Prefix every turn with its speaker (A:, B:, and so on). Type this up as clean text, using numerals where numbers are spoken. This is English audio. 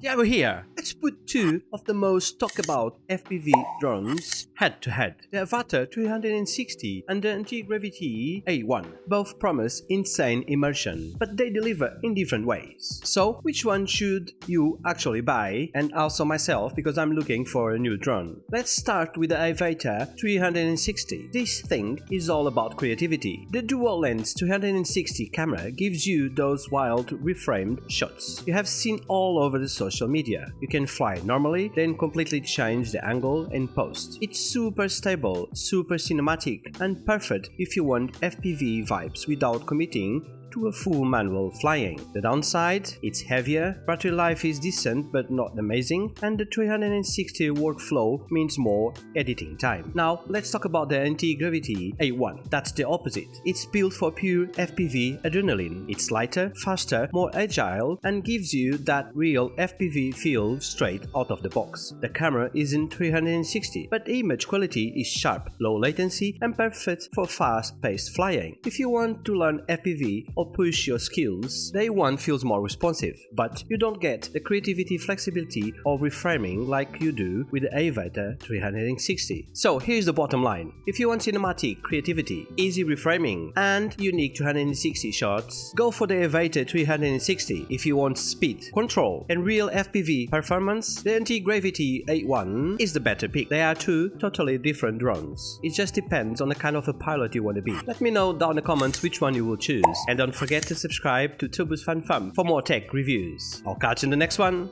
A: Yeah, we're here. Let's put two of the most talked about FPV drones head to head. The Avata 360 and the Antigravity A1. Both promise insane immersion, but they deliver in different ways. So, which one should you actually buy? And also myself, because I'm looking for a new drone. Let's start with the Avata 360. This thing is all about creativity. The dual lens 360 camera gives you those wild reframed shots you have seen all over the social media. You can fly normally, then completely change the angle and post. It's super stable, super cinematic, and perfect if you want FPV vibes without committing to a full manual flying. The downside, it's heavier, battery life is decent but not amazing, and the 360 workflow means more editing time. Now let's talk about the Antigravity A1. That's the opposite. It's built for pure FPV adrenaline. It's lighter, faster, more agile, and gives you that real FPV feel straight out of the box. The camera isn't 360, but the image quality is sharp, low latency, and perfect for fast-paced flying. If you want to learn FPV or push your skills, the A1 feels more responsive, but you don't get the creativity, flexibility, or reframing like you do with the Avata 360. So here's the bottom line. If you want cinematic creativity, easy reframing, and unique 360 shots, go for the Avata 360. If you want speed, control, and real FPV performance, the Antigravity A1 is the better pick. They are two totally different drones. It just depends on the kind of a pilot you want to be. Let me know down in the comments which one you will choose, and don't forget to subscribe to Funfam for more tech reviews. I'll catch you in the next one.